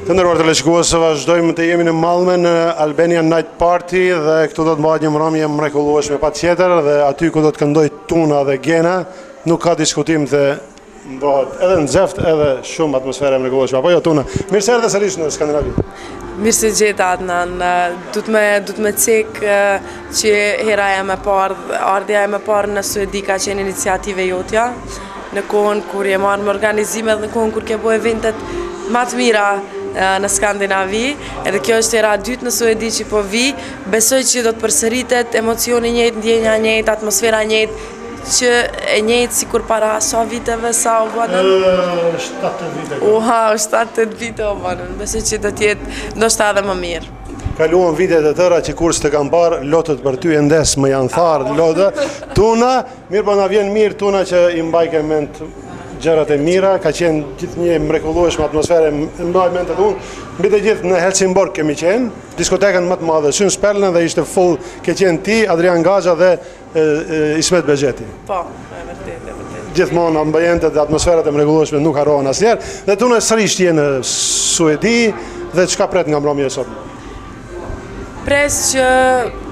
Të nderuar teleshikues, vazhdojmë të jemi në Malmö në Albanian Night Party dhe këtu do të bëhet një mbrëmje mrekullueshme patjetër dhe aty ku do të këndoj Tuna dhe Gena, nuk ka diskutim të bëhet edhe nxehtë edhe shumë atmosferë mrekullueshme. Apo jo Tuna? Mirë se erdhe sërish në Skandinavi. Mirë se gjeta Adnan, du të me cek që hera e me parë, ardhja e me parë në Suedi ka qenë iniciative jotja, në kohën kur je marrë me organizime dhe në kohën kur ke bo eventet më të mira në Skandinavi, edhe kjo është era dytë në Suedi që po vi, besoj që do të përsëritet emocioni njëjtë, ndjenja njëjtë, atmosfera njëjtë, që e njëjtë si kur para sa viteve, sa o banën? 7-8 vite. Uha, 7-8 vite o banën, besoj që do t'jetë ndoshta edhe më mirë. Kaluan vitet e tëra që kur s'të kam parë, lotët për ty e ndes më janë tharë lotë. Tuna, mirë po na vjen mirë Tuna që i mbajke mend gjërat e mira, ka qenë gjithë një mrekullueshme atmosfere, mbaj mendet unë, mbi të gjithë në Helsingborg kemi qenë, diskotekën më të madhe, Synsperlen dhe ishte full, ke qenë ti, Adrian Gaxha dhe Ismet Bexheti. Po, e vërtet. Gjithmonë ambientet dhe atmosferat e mrekullueshme nuk harrohen asnjëherë, dhe Tuna sërish je në Suedi dhe çka pret nga mbrëmja e sotme? Pres që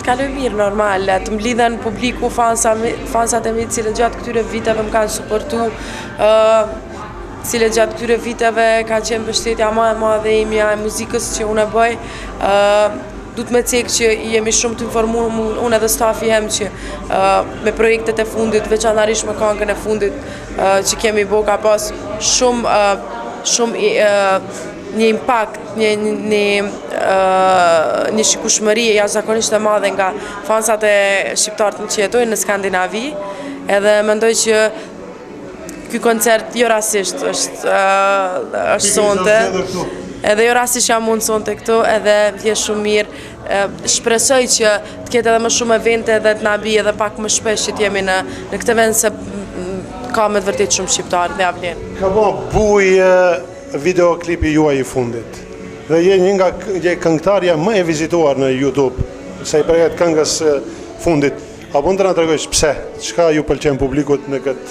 të kaloj mirë normal, të mblidhen publiku, fansat e mi cilë gjatë këtyre viteve më kanë suportu, cilë gjatë këtyre viteve ka qenë mbështetja më e madhe imja e muzikës që unë e bëj. Du të me cekë që jemi shumë të informuar unë edhe stafi jem që me projektet e fundit, veçanërisht me këngën e fundit që kemi bo ka pas shumë një impakt, një shikueshmëri jashtëzakonisht e madhe nga fansat e shqiptarët që jetojnë në Skandinavi, edhe mendoj që ky koncert jo rastisht është sonte, edhe jo rastisht jam unë sonte këtu, edhe vje shumë mirë. Shpresoj që të ketë edhe më shumë evente dhe të na bie edhe pak më shpesh që t'jemi në këtë vend se ka me të vërtet shumë shqiptarë dhe avlen. Ka bo buj videoklipi juaj i fundit dhe je një nga këngëtarja më e vizituar në YouTube se i përket këngës fundit. A mund të na tregojsh pse? Çka ju pëlqen publikut në këtë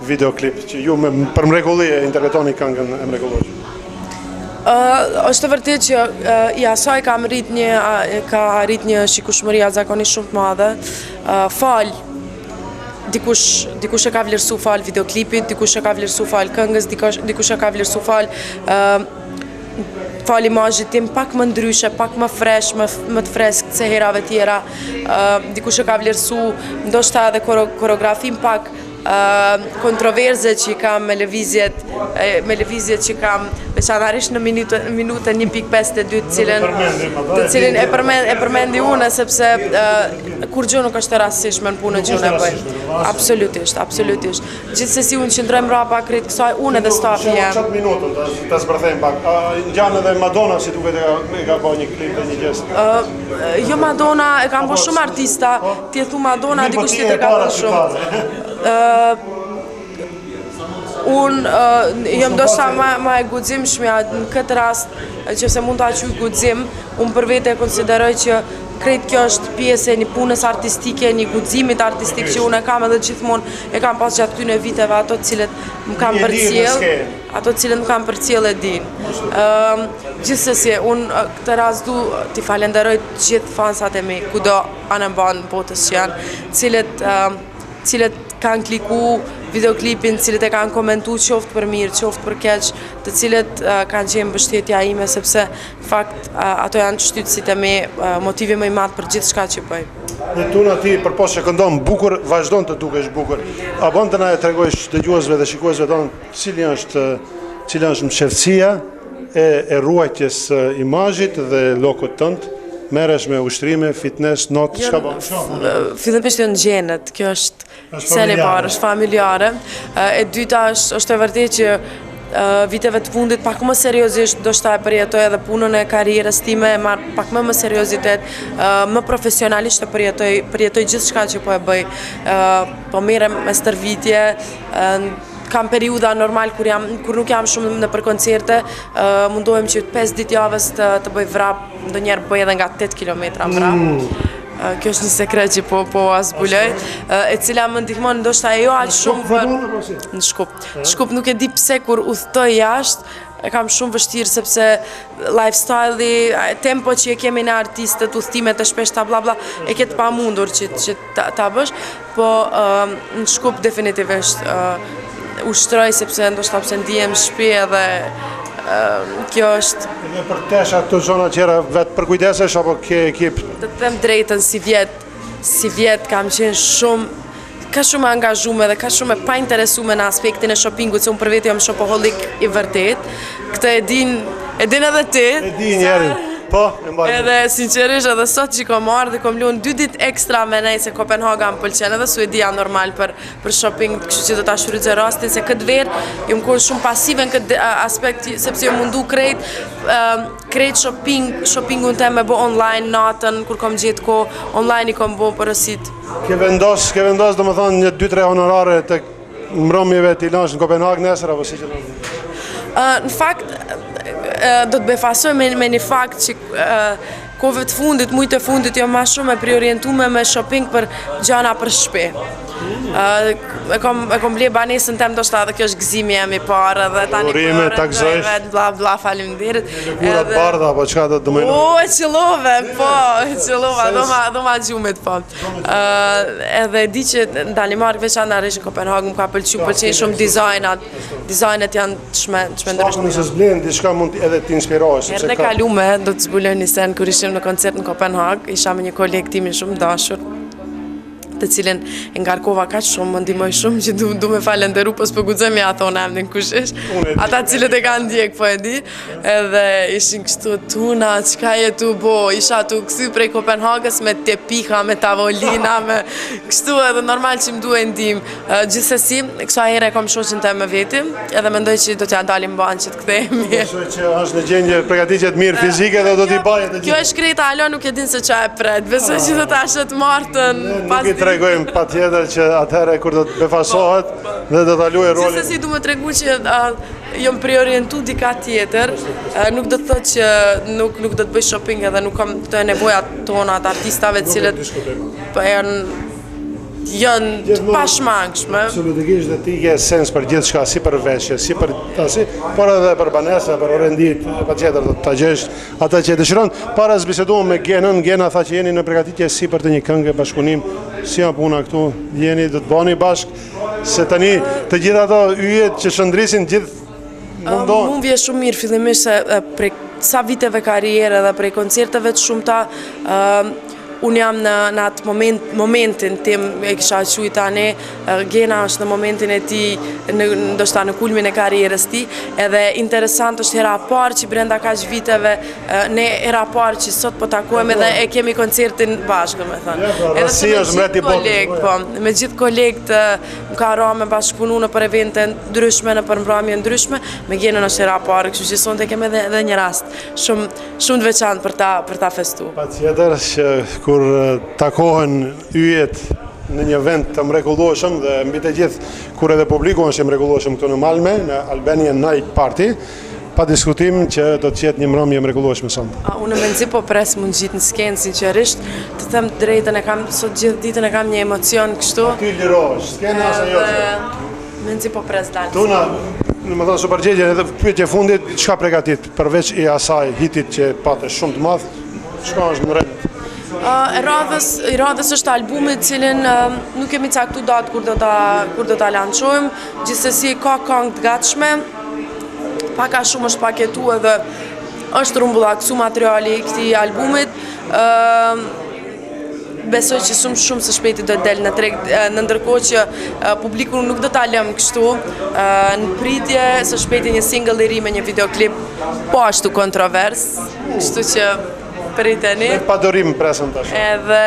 videoklip që ju për mrekulli e interpretoni këngën e mrekullueshme? Është të vërtet që i asaj ka arrit një shikueshmëri jashtëzakonisht shumë të madhe. Fal dikush e ka vlerësu fal videoklipit, dikush e ka vlerësu fal këngës, dikush e ka vlerësu fal imazhit tim pak më ndryshe, pak më fresh, më të freskët se herave tjera. Dikush e ka vlerësu ndoshta edhe koreografin pak, kontroverze që i kam me lëvizjet që kam veçanërisht në minutën 1.52 të cilin e përmendi unë sepse kur gjë nuk është e rastishme në punën që unë e bëj. Absolutisht. Gjithsesi unë qëndroj mbrapa krejt kësaj unë edhe stafi jam. Qatë minutën të zbërthejmë pak. Ngjanë edhe Madonna si duket e ka bëj një klip dhe një gjest. Jo Madonna, e kam bëj shumë artista, ti e thu Madonna, dikush tjetër ka bëj shumë. Unë jam ndoshta ma e guximshmja në këtë rast, që se mund të aquj guxim, unë për vete e konsideroj që krejt kjo është pjesë e një punës artistike, një guximit artistik që unë e kam edhe gjithmonë e kam pas gjatë këtyre viteve, ato cilët më kam përcjell e din. Gjithsesi, unë këtë rast du t'i falenderoj gjithë fansat e mi, kudo anë banë botës që janë, cilët kanë kliku videoklipin, cilët e kanë komentu qoftë për mirë, qoftë për keq, të cilët kanë qenë mbështetja ime, sepse fakt ato janë shtytësit e me motivi më i madh për gjithë shka që bëj. Dhe Tuna ti përpos që këndon bukur, vazhdon të dukesh bukur. A bën të na e tregojsh dëgjuesve dhe shikuesve tonë cila është mëshirësia e ruajtjes imazhit dhe lokut tënd? Merresh me ushtrime, fitness, not, çka bën? Fillimisht janë gjenët, kjo është sene parë, është familjare. E dyta është e vërtetë që viteve të fundit pak më seriozisht do shta e përjetoj edhe punën e karrierës time, marr pak më seriozitet, më profesionalisht e përjetoj gjithë shka që po e bëj. Po merrem me stërvitje, kam periuda normal kur nuk jam shumë në për koncerte, mundohem që 5 ditë javës të bëj vrap, ndonjëherë bëj edhe nga 8 kilometra vrap. Kjo është një sekret që po zbuloj, e cila më ndihmon ndoshta jo aq shumë në Shkup. Shkup nuk e di pse kur udhtoj jashtë, e kam shumë vështirë sepse lifestyle-i, tempo që e kemi në artistët, udhëtimet e shpeshta bla bla, e ketë pa mundur që ta bësh, po në Shkup definitivisht ushtroj sepse ndoshta pse ndihem shtëpi edhe kjo është. Edhe për tesh ato zona tjera vetë për kujdesesh apo ke ekip? Të them drejtën, si vjet kam qenë shumë ka shumë angazhume dhe ka shumë e pa interesume në aspektin e shoppingut, se unë për vete jam shopaholic i vërtet. Këtë e din edhe ti. E din njeri, po, e mbajtë. Edhe sinqerisht edhe sot që kom marrë dhe kom lunë 2 ditë ekstra me nej se Kopenhaga më pëlqen edhe Suedia normal për shopping, kështu që do ta shfrytëzoj rastin se këtë verë jam kohë shumë pasive në këtë aspekt sepse jam mundu krejt shoppingun të me bo online natën kur kom gjetë kohë, online i kom bo përësit. Ke vendos do më thonë një 2-3 honorare të mbrëmjeve t'i lënsh në Kopenhagë nesër apo si që në? Në fakt, do të befasoj me një fakt që kohëve të fundit, mujtë të fundit, jo ma shumë e priorientume me shopping për gjana për shpe. E kom ble banesën tem do shta dhe kjo është gëzimi jam i parë dhe tani përët bla bla faleminderit. Kurat bardha apo qka do të mëjnë? O, e qëllove, po, e qëllova, do ma gjumit po. Edhe di që në Danimark veçanërisht në Kopenhagë më ka pëlqen shumë dizajnet janë çmendërshme. Shpakon nëse s'blen, diçka mund edhe t'inspirohesh. Herë e kalume, do të zbuloj një sen kur ishim në koncert në Kopenhagë, isha me një kolegë timin shumë dashur, të cilin e ngarkova kaq shumë, më ndihmoi shumë që du me falenderu, po s'po guxoj me ato në emrin kush ish. Ata cilët e kanë ndjek, po e di. Edhe ishin kështu tuna, çka je tu bo, isha tu kthy prej Kopenhagës me tepika, me tavolina, me kështu edhe normal që më duhet ndihmë. Gjithsesi, kësa herë e kam shoqën time me veti, edhe mendoj që do t'ja dalim banë që të kthehemi. Besoj që është në gjendje përgatitje të mirë fizike dhe do t'i baje të gjithë. Kjo është krejta, alo nuk e din se ç'a e pret. Besoj që do ta shet martën pas tregojmë pa tjetër që atëherë kur do të befasohet dhe do të luaj rolin. Gjithsesi du me tregu që jom priorientu dika tjetër, nuk do të thotë që nuk do të bëj shopping edhe nuk kam të nevojat tona të artistave cilët janë pashmangshme. Absolutikisht dhe ti ke sens për gjithë shka, si për veshje, si për tasi, por edhe për banesa, për orendit, pa tjetër do të gjesh ata që e dëshiron. Para zbiseduam me Genën, Gena tha që jeni në përgatitje si për të një këngë bashkëpunim, si janë puna këtu, jeni do të bani bashkë, se tani të gjithë ato yjet që shëndrisin gjithë mundohen. Mund vje shumë mirë fillimisht se prej sa viteve karriere dhe prej koncerteve të shumta, unë jam në atë momentin tim, e kisha quj tani, Gena është në momentin e ti, ndoshta në kulmin e karrierës ti, edhe interesant është hera parë që brenda kaq viteve, ne hera parë që sot po takuemi dhe e kemi koncertin bashkë, me thënë. Me gjithë kolegët më ka ra me bashkëpunu në për evente ndryshme, në për mbrëmje ndryshme, me Genën është hera parë, kështu që sonte kemi edhe një rast shumë të veçantë për ta festu. Patjetër që kur takohen yjet në një vend të mrekullueshëm dhe mbi të gjithë kur edhe publiku është i mrekullueshëm këtu në Malmö, në Albanian Night Party, pa diskutim që do të jetë një mbrëmje mrekullueshme sonte. Unë mendzi po pres mund gjithë në skenë, sinqerisht, të them drejtën e kam sot gjithë ditën e kam një emocion kështu. Ty lirohesh, skena ose jo? Mendzi po pres dalë. Tuna, në më thonë së përgjegje, edhe pyetje fundit, çka përgatit përveç i asaj hitit që pate shumë të madh, çka është në rend? I radhës është albumi cilin nuk kemi caktu datë kur do ta lançojmë, gjithsesi ka këngë të gatshme, paka shumë është paketu edhe është rumbullaksu materiali i këtij albumit. Besoj që shumë së shpejti do të del në treg, në ndërkohë që publiku nuk do ta lëm kështu, në pritje së shpejti një single i ri me një videoklip po ashtu kontrovers, kështu që priteni. Pa dorim presën tash. Edhe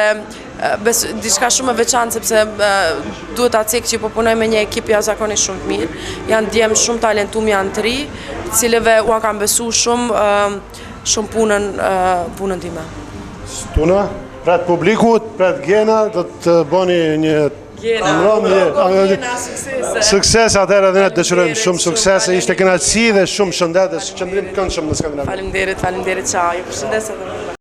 diçka shumë e veçantë sepse duhet ta cek që po punoj me një ekip jashtëzakonisht shumë të mirë. Janë djemë shumë talentuar, janë të ri, të cilëve ua kam besu shumë punën time. Tuna, pret publikut, pret Gena, do të bëni një sukses atëherë dhe ne të dëshirojmë shumë suksese, ishte kënaqësi dhe shumë shëndet dhe qëndrim të këndshëm në Skandinavi. Faleminderit, ciao, ju përshëndes edhe